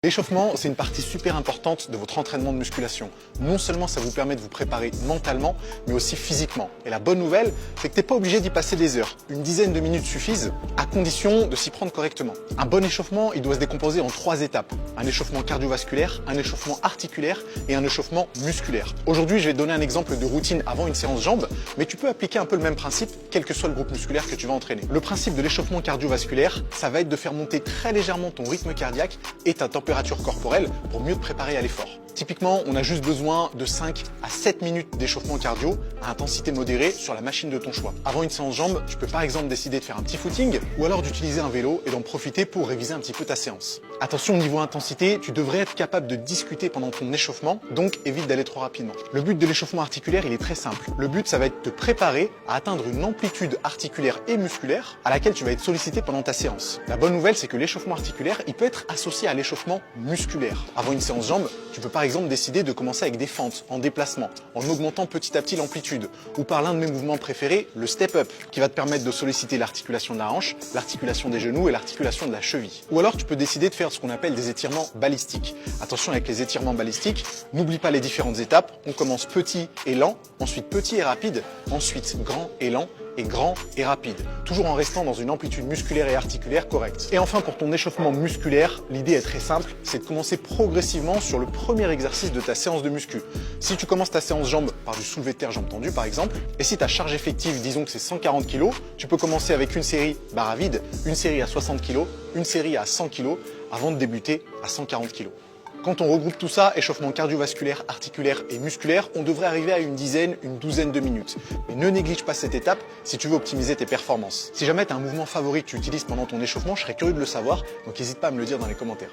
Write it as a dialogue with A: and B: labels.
A: L'échauffement, c'est une partie super importante de votre entraînement de musculation. Non seulement ça vous permet de vous préparer mentalement, mais aussi physiquement. Et la bonne nouvelle, c'est que tu n'es pas obligé d'y passer des heures. Une dizaine de minutes suffisent, à condition de s'y prendre correctement. Un bon échauffement, il doit se décomposer en 3 étapes. Un échauffement cardiovasculaire, un échauffement articulaire et un échauffement musculaire. Aujourd'hui, je vais te donner un exemple de routine avant une séance jambes, mais tu peux appliquer un peu le même principe, quel que soit le groupe musculaire que tu vas entraîner. Le principe de l'échauffement cardiovasculaire, ça va être de faire monter très légèrement ton rythme cardiaque et ta température corporelle pour mieux te préparer à l'effort. Typiquement, on a juste besoin de 5 à 7 minutes d'échauffement cardio à intensité modérée sur la machine de ton choix. Avant une séance jambes, tu peux par exemple décider de faire un petit footing ou alors d'utiliser un vélo et d'en profiter pour réviser un petit peu ta séance. Attention, au niveau intensité, tu devrais être capable de discuter pendant ton échauffement, donc évite d'aller trop rapidement. Le but de l'échauffement articulaire, il est très simple. Le but, ça va être de te préparer à atteindre une amplitude articulaire et musculaire à laquelle tu vas être sollicité pendant ta séance. La bonne nouvelle, c'est que l'échauffement articulaire, il peut être associé à l'échauffement musculaire. Avant une séance jambes, tu peux par exemple décider de commencer avec des fentes, en déplacement, en augmentant petit à petit l'amplitude, ou par l'un de mes mouvements préférés, le step-up, qui va te permettre de solliciter l'articulation de la hanche, l'articulation des genoux et l'articulation de la cheville. Ou alors tu peux décider de faire ce qu'on appelle des étirements balistiques. Attention avec les étirements balistiques, n'oublie pas les différentes étapes. On commence petit et lent, ensuite petit et rapide, ensuite grand et lent, et grand et rapide, toujours en restant dans une amplitude musculaire et articulaire correcte. Et enfin, pour ton échauffement musculaire, l'idée est très simple, c'est de commencer progressivement sur le premier exercice de ta séance de muscu. Si tu commences ta séance jambes par du soulevé de terre jambes tendues par exemple, et si ta charge effective, disons que c'est 140 kg, tu peux commencer avec une série barre à vide, une série à 60 kg, une série à 100 kg, avant de débuter à 140 kg. Quand on regroupe tout ça, échauffement cardiovasculaire, articulaire et musculaire, on devrait arriver à une dizaine, une douzaine de minutes. Mais ne néglige pas cette étape si tu veux optimiser tes performances. Si jamais tu as un mouvement favori que tu utilises pendant ton échauffement, je serais curieux de le savoir, donc n'hésite pas à me le dire dans les commentaires.